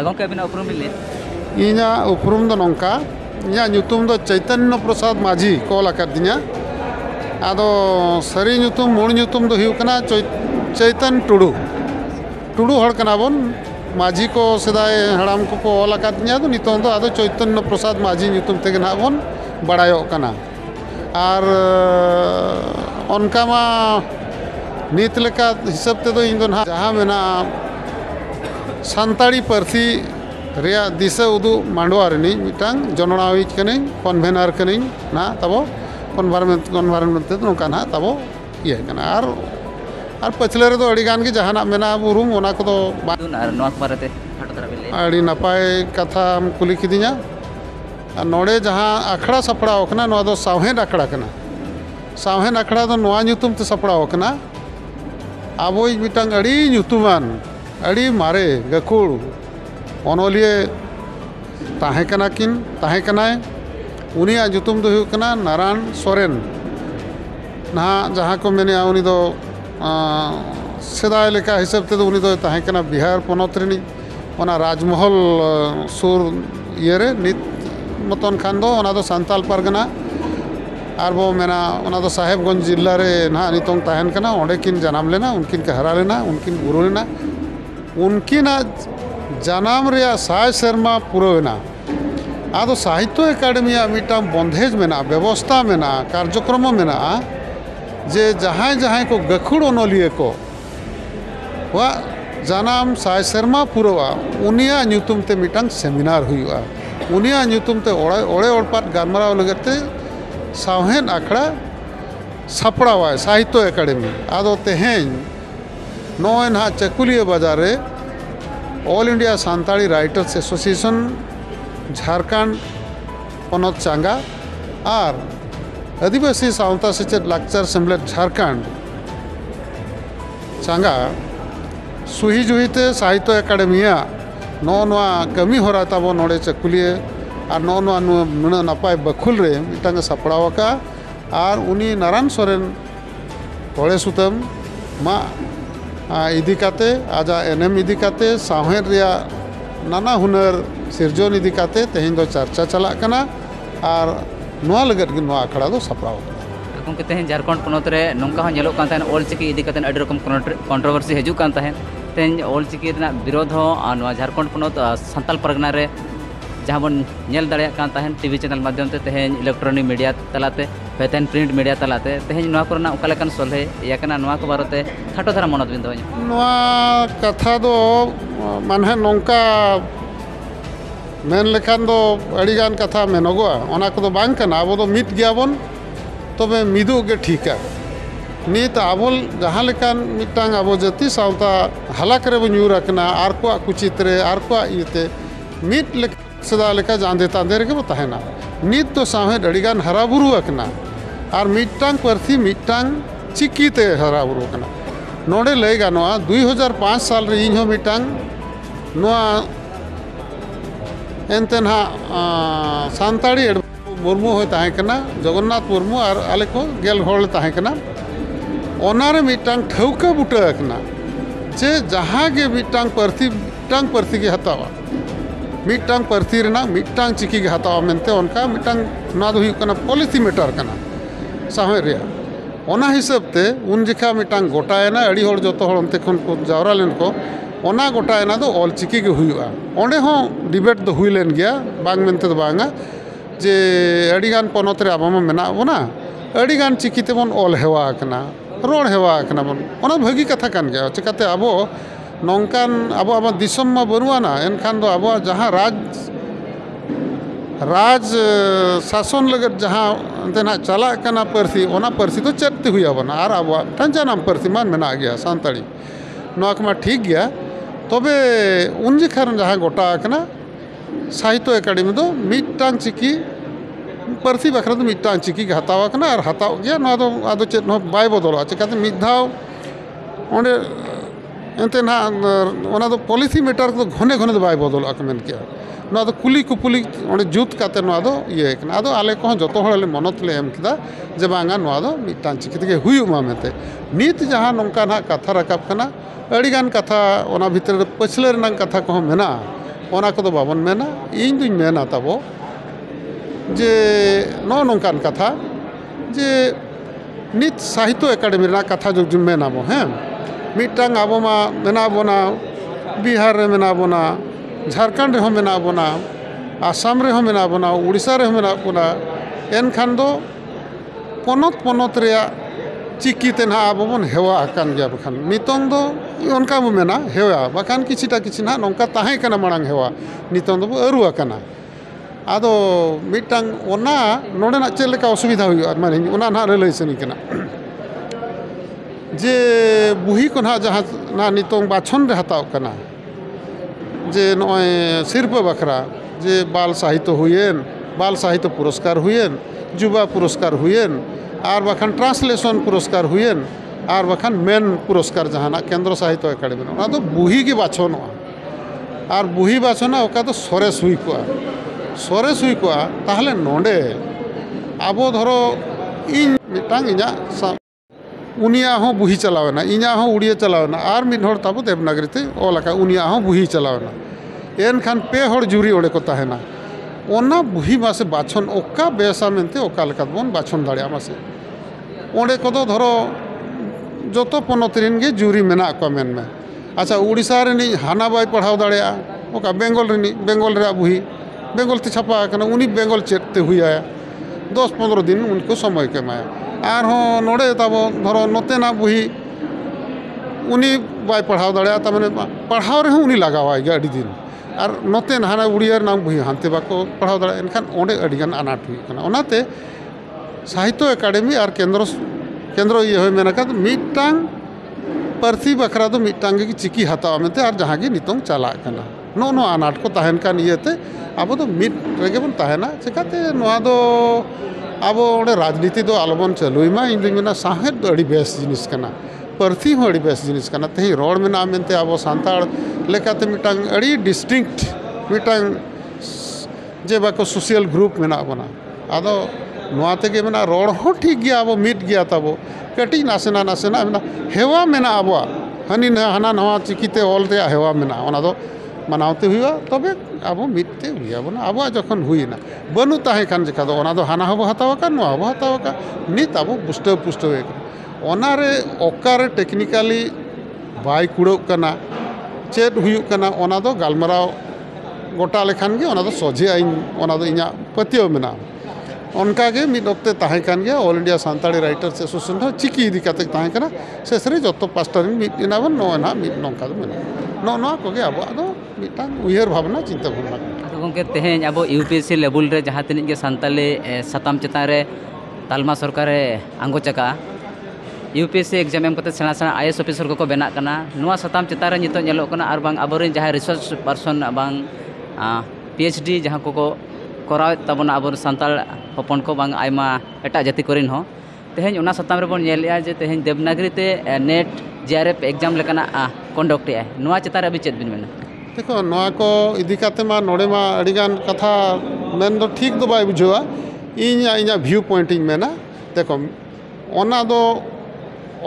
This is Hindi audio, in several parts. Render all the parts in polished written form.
गंके अबिना उपरुम बिन इना उपरुम दो नौका इना ᱧᱩᱛᱩᱢ ᱫᱚ चैतन्य प्रसाद माझी कॉल आकादिया आदो सरी ᱧᱩᱛᱩᱢ मूल ᱧᱩᱛᱩᱢ दो हुई कना चैतन टुडू टुडू हड़ कना बन माझी को सदाय हड़ाम को ऑल आकादिया तो नितों दो आदो चैतन्य प्रसाद माझी ᱧᱩᱛᱩᱢ तेगे ना बन बड़ायो कना और उनका मा नीत लेका हिसाब ते दो इन दो ना जहाँ मेना सानताड़ी पार्सी रिया दिशा उदू मांडवा रनी मिटांग जननावी कनिंग कन्वेनर कनिंग ना तबो कन्वायरमेंट ते नोका ना तबो ये कना और पछले रे दो अड़ी गान की जहाना मेना उरुम ओना को दो नोक बारेते हट धरा बिन अड़ी नपाय कथा कुली किदिया नोड़े जहाँ अखड़ा सपड़ाव कना नोआ दो सावहेन अखड़ा कना सावहेन अखड़ा दो नोआ ᱧᱩᱛᱩᱢ ते सपड़ाव कना आबोई मिटांग अड़ी ᱧᱩᱛᱩᱢᱟन अड़ी मारे गकुड़ ओनोलिए ताहे कना किन ताहे कनाय उनिया ᱧᱩᱛᱩᱢ दो हुई कना नारायण सोरेन ना जहाँ को मैंने उनी दो सेदाय लेका हिसाब ते दो उनी दो ताहे कना बिहार पोनोत रिनी ओना राजमहल सुर येरे नित मतन खान दो ओना दो सांताल परगना और वो मेना ओना दो साहेबगंज जिला रे ना नितों ताहन कना ओंडे किन जनाम लेना उनकिन के हरा लेना उनकिन गुरु लेना उनकिन जनाम रिया 100 सेरमा पुरोना आदो साहित्य एकाडेमी मिटा बंधेज मेना व्यवस्था मेना कार्यक्रम मेना जे जहाँ जहाँ को गखुड़ ओनलिए को वा जनाम 100 सेरमा पुरोवा उनिया ᱧᱩᱛᱩᱢ ते मिटांग सेमिनार हुआ उनिया ᱧᱩᱛᱩᱢ ते ओड़े ओड़पाट गारमराव लगते सावहेन आखड़ा सपड़ावा साहित्य एकाडेमी आदो तेहें नोए ना चकुलिया बाजार रे all India Santali writers association Jharkhand पनत चांगा और आदिवासी सावता सेचेद लाक्चर सेमलेट झारखंड चांगा सुही जुहीते साहित्य एकाडेमिया नोआ कमी होरा ताबो नोड़े चकुलिए और नोआ नुना नपाय बखुल रे मिटांग सपड़ावका और उनी नारायण सोरेन तोड़े सुतम मा इदिकाते आजा एनएम इदिकाते सावहेन रिया नाना हुनर सिरजोन इदिकाते तेहें दो चर्चा चला कना और नोआ लगत गे नोआ अखड़ा दो सपड़ाव गंके तेहें झारखंड पोनोत रे नोंका हो नेलोक कान ताहेन ऑलचिकी इदिकाते अडी रकम कंट्रोवर्सी हिजू कान ताहेन तेहें ऑलचिकी रेना विरोध हो नोआ झारखंड पोनोत सांताल परगना रे जहाँ बन नेल दाड़े कान ताहेन टीवी चैनल माध्यम ते तेहें इलेक्ट्रॉनिक मीडिया तलाते तेहें प्रिंट मीडिया तलाते तेहें नोआ कोरना ओका लेकान सोल्हे या कना नोआ को बारोते खाटो धारा मनत बिन दोय नोआ कथा दो माने नोंका मेन लेखान दो अड़ीगान कथा मेनोगोआ ओना को दो बांग कना आबो दो मिट गियाबन तबे मिदु गे ठीका नित आबोल जहाँ लेकान मिटांग आबो जाति सावता हलाक रे बन यूर रखना आर को कुचित रे आर को इते मिट ले सदा लेका जांदे तांदे रे के ताहेना नित तो साहे अड़ीगान हराबुरु अकना और मिटांग परथी मिटांग चिकीते हराबुरु अकना नोडे लय गानोआ 2005 साल रे इन हो मिटांग नोआ एनते ना सानताड़ी मुर्मू हो ताहे कना जगन्नाथ मुर्मू और आले को गेल होल ताहे कना ओनारे मिटांग ठौका बुटा अकना जे जहाँ गे मिटांग परथी के हतावा मिटांग परथी रेना मिटांग चिकी के हतावा मेनते उनका मिटांग ना दो हुई कना पॉलिसी मैटर कना साहे रिया ओना हिसाब ते उन जिखा मिटांग गोटायना अड़ी होल जतो होल अंते खन को जावरा लेन को ओना गोटायना दो ऑलचिकी के हुआ ओंडे हो डिबेट दो हुई लेन गया बांग मेनते दो बांगा जे अड़ीगान पोनोत रे आबो मेना बोना अड़ीगान चिकी ते बन ऑल हेवा कना रोड हेवा कना बन ओना भागी कथा कान गया चिकाते आबो नौकान आबो आबो दिसम मा बनुआना एनखान दो आबो जहाँ राज शासन लगत जहाँ अंतेना चला कना परसी ओना परसी तो चेते हुई आबो ना आर आबो ठंजानाम परसी मान मेना गया सानताड़ी नोआ कमा ठीक गया तबे उन जिखान जहाँ गोटा कना साहित्य एकाडेमी दो मिटांग चिकी परसी बखरा दो मिटांग चिकी के हतावा कना और हताव गया नोआ दो आदो चेत नो बाय बदलवा चिकाते मिद धाव ओंडे एनते ना ओना दो पॉलिसी मैटर को घने घने दो बाय बदलवा कमेन किया नोआ दो कुली कुपुली ओंडे जुत काते नोआ दो ये कना आदो आले को जतो हड़ले मनत ले एम किदा जे बांगा नोआ दो मिटांग चिकी ते हुयुमा मेते नित जहाँ नौका ना कथा रकाब कना अड़ीगान कथा ओना भीतर पछले रनांग कथा को मेना ओना को बाबन मेना इन दुई मेना तबो जे नौकान कथा जे नित साहित्य एकाडेमी कथा जो मेना बो हैं मिटांग आबो मा मेना बोना बिहार रे मेना बोना झारखंड रे हो मेना बोना आसाम रे हो मेना बोना उड़ीसा रे हो मेना बोना एनखान दो पनत पनत रे चिकिते ना आबो बन हेवा आकान गया बखान नितोंग दो उनका बो मेना हेवा बखान किछिटा किछि ना नोंका ताहे कना मांग हेवा नितोंग दो अरु आकाना आदो मिटांग ओना नोडे ना चेल लेका असुविधा हुई माने ओना ना लई सनी कना जे बुही को ना जहाँ ना नितोंग बाछन रे हताव कना जे नय सिरप बखरा जे बाल साहित्य हुएन बाल साहित्य पुरस्कार हुएन जुबा पुरस्कार हुएन और बखान ट्रांसलेशन पुरस्कार हुएन और बखान मेन पुरस्कार जहाँ केंद्र साहित्य एकाडेमी ना तो बुही के बाछन और बुही बाछना ओका तो सरेस हुई को सरेस हुई को ताहले नोडे आबो धरो इन मिटांग इना उनिया हो बुही चलावना इना हो उड़िया चलावना और मिड हर ताबो देवनागरी ते ओलाका उनिया हो बुही चलावना एनखान पे हर जुरी ओडे को ताहेना ओना बुही मासे बाछन ओका बेसा मेनते ओका लेका बन बाछन दाड़िया मासे ओडे को धरो जतो पनतरिन गे जुरी मेना को मेन में अच्छा उड़ीसा रेनी हाना बाय पढ़ाव दाड़िया ओका बेंगल रेनी बेंगल रे बुही बेंगल ते छापा कना उनी बेंगल चेते हुई आया 10-15 दिन उनको समय के माया और हो नोड़े ताबो धरो नोते ना बुही उनी बाय पढ़ाव दाड़िया तमने पढ़ाव रे उनी लगावा गया अड़ी दिन और नोते हाना उड़िया नाम बुही हानते बाको पढ़ाव दाड़िया एनखान ओंडे अड़िगान अनाट हुई कना ओनाते साहित्य एकाडेमी और केंद्र ये होय मेना का मिटांग पार्थी बखरा तो मिटांग की चिकी हतावा मेते और जहाँ की नितोंग चला कना नो अनाट को तहन कान इयते अब तो मिट रेगे बन तहना चिकाते नोआ दो अब ओंडे राजनीति दो आलोबन चलुईमा इन दुई मेना साहेब अड़ी बेस जिनिस कना पार्थी हो अड़ी बेस जिनिस कना तेही रोड मेना मेनते अब सांताड़ लेकाते मिटांग अड़ी डिस्टिंक्ट मिटांग जे बाको सोशल ग्रुप मेना बना आदो नोआ तेगे मेना रोड हो ठीक गया अब मिट गया तबो कटी नासेना मेना हेवा मेना अब हनी हाना नवा चिकिते ऑलते हेवा मेना ओना दो मानावते हुआ तबे अब मिटते हुआ बना अब जखन हुईना बनू ताहे खान जेखा दो ओना दो हाना हबो हतावा का नुआ हबो हतावा का नित अब पुष्ट ओना रे ओकारे टेक्निकली बाय कुड़ो कना चेत हुई कना ओना दो गालमराव गोटा लेखान गे ओना दो सोझे आइन ओना दो इना पतियो मेना उनका के मिड ऑक्ते ताहे कान गया ऑल इंडिया सांताड़ी राइटर्स एसोसिएशन हो चिकी इदी काते ताहे कना सेसरे जतो पास्टर मिड इनाबन नो ना मिड नोंका दो मेना नो को गे अब आदो मिटांग उयहर भावना चिंता भावना आदो गोंके तेहें अब यूपीएससी लेवल रे जहाँ तिनिक गे सांताली साताम चेतान रे तालमा सरकार आंगो चका यूपीएससी एग्जाम एम कते सेना सेना आईएएस ऑफिसर को बेना कना नोआ साताम चेतान रे नितो नेलो कना आर बांग अबोरेन जहाँ रिसर्च पर्सन बांग पीएचडी जहाँ को कराव तबना अब सांताल हपन को बांग आयमा एटा जाति करिन हो तेहें ओना साताम रे बोन नेलिया जे तेहें देवनागरी ते नेट जेआरएफ एग्जाम लेकाना कंडक्ट है नोआ चेतान रे अबि चेत बिन मेना देखो नोआ को इदी काते मा नोडे मा अडिगान कथा मेन दो ठीक दो बाय बुझवा इना व्यू पॉइंटिंग मेना देखो ओना दो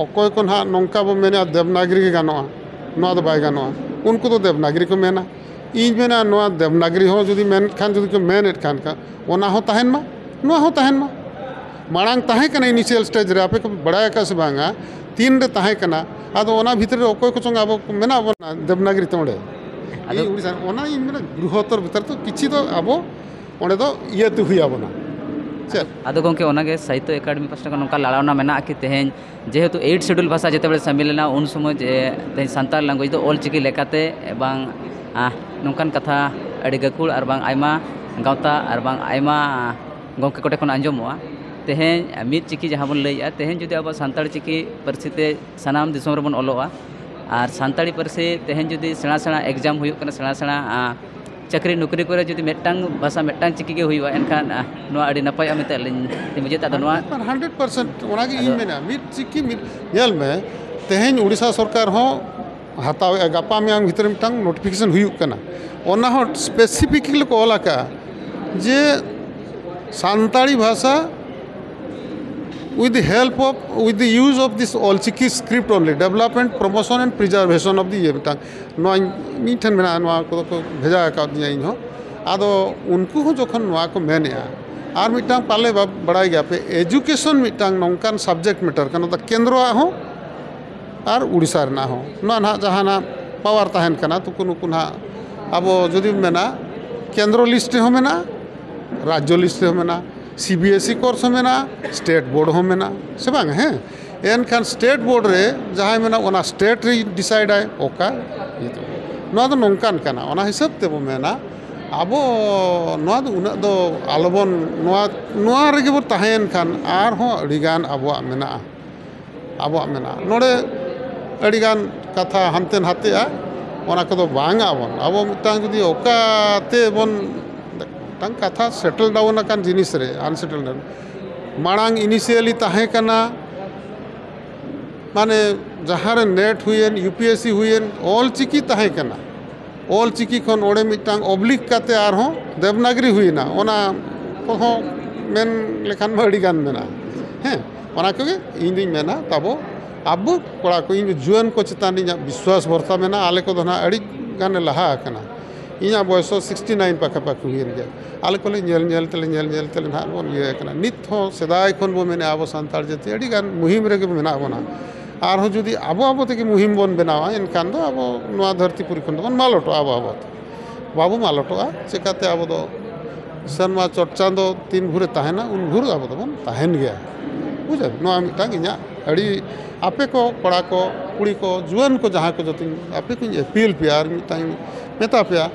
अकोय को ना नोंका बो मेना देवनागरी के गानोआ नोआ दो बाय गानोआ उनको तो देवनागरी को मेना इन मेना नोआ देवनागरी हो जुदी मेन खान जुदी को मेन एट खान का ओना हो ताहेन मा नोआ हो ताहेन मा मांग ताहे कना इनिशियल स्टेज रे आपे को बड़ा का से बांगा तीन रे ताहे कना आदो ओना भीतर रे अकोय को चंगा अब मेना बना देवनागरी तोड़े आदो उड़ीसा ओना इन मेना गृहतर भीतर तो किछि तो अब ओंडे दो इये तो हुई आबोना चल आदो गोंके ओनागे साहित्य एकाडेमी पास्टा नोंका लालावना मेना कि तेहें जेहेतु 8 शेड्यूल भाषा जेते बेले सम्मिलना उन समय तेहें सांताल लैंग्वेज दो ऑल चिकी लेकाते एवं नोंकान कथा अड़ी गाकुड़ और बांग आयमा गावता और बांग आयमा गोंके कोटे खन आंजमोआ तेहें मिद चिकी जहाँ बन लैया तेहें जुदी अब सांताड़ी चिकी पार्सी ते सनाम दिसोम रे बन ओलोआ और सांताड़ी पार्सी तेहें जुदी सेना सेना एग्जाम हुई कना सेना सेना चाकरी नौकरी करे जुदी मेटांग भाषा मेटांग चिकी के हुई एनखान नोआ अड़ी नपाय मेते लिन मुझे ता नोआ 100% ओनागे इन मेना मिद चिकी मिद नेल में तेहें उड़ीसा सरकार हो हताव गापा में भीतर मिटांग नोटिफिकेशन हुई कना ओना हो स्पेसिफिकली को ओला का जे सांताड़ी भाषा with the help of, with the use of this Olchiki script only, development, promotion and preservation of the ये मिटांग नोआ मिठन में नोआ को भेजा का दिया इन्हों आदो उनको हो जो खन नोआ को मैंने आर मिटांग पाले बड़ा गया पे एजुकेशन मिटांग नौकान सब्जेक्ट मैटर करना तो केंद्र हो आर उड़ीसा ना हो नोआ ना जहाँ ना पावर ताहन करना तो कुनु कुना अब जुदी में ना केंद्र लिस्ट हो में ना राज्य लिस्ट हो में ना CBSE कोर्स में ना स्टेट बोर्ड हो में ना से बांग हैं एनखान स्टेट बोर्ड रे जहाँ में ना उना स्टेट रे डिसाइड है ओका ये तो नोआ तो नौकान करना उना हिसाब ते वो में ना अब नोआ तो उन्हें तो आलोबन नोआ रे के वो ताहेन खान आर हो अड़ीगान अब में ना नोड़े अड़ीगान कथा हंतेन हाते आ उना को तो बांग आवन अब मिटांग जुदी ओका ते बन तंग कथा सेटल डाउन अकान जिनिस रे अनसेटल डाउन मांग इनिशियली ताहे कना माने जहाँ रे नेट हुएन UPSC हुएन ऑल चिकी ताहे कना ऑल चिकी खन ओडे मिटांग ऑब्लिक काते आर हो देवनागरी हुईना ओना को मेन लेखान में अड़ी गान मेना हैं ओना को इन दिन मेना तबो अब कोड़ा को इन जुआन को चितानी विश्वास भरता मेना आले को दोना अड़ी गान लहा कना इना बयस 69 पाखा पाखु हुई गया आले को नेल तेले ना बोन ये कना नित हो सदाय खन बो मेने आबो संताल जति अड़ी गान मुहिम रे के मेना बना आर हो जुदी आबो ते मुहिम बन बनावा इनखान दो आबो नोआ धरतीपुरी खन बन मालटो आबो बाबू मालटो चिकाते आबो दो सनमा चर्चा दो तीन भूरे ताहेना उन भूर आबो दो बन ताहेन गया बुझा नोआ मिटांग इना अड़ी आपे को कोड़ा को कुड़ी को जुआन को जहाँ को जति आपे को अपील प्यार मिटांग मेता पे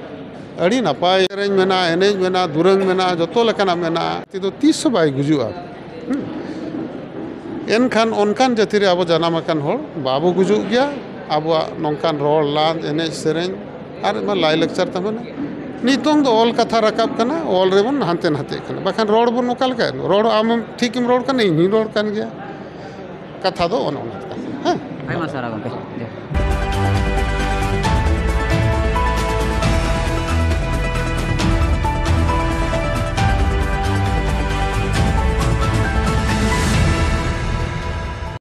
अड़ी नपाय रेंज मेना एनेज मेना दुरंग मेना जतो लेकाना मेना ती दो 30 बाय गुजुआ एनखान ओनकान जाति रे आबो जानाम अकान होड़ बाबू गुजु गया आबो नौकान रोड़ लाद एनेज सेरेंज आर मा लाई लेक्चर तमने नितोंग दो ऑल कथा रकाब कना ऑल रे बन हांते नाते कना बाखान रोड़ बन नोकाल का रोड़ आम ठीक रोड़ का नहीं रोड़ कान गया कथा दो ओन हां आई मा सारा गंके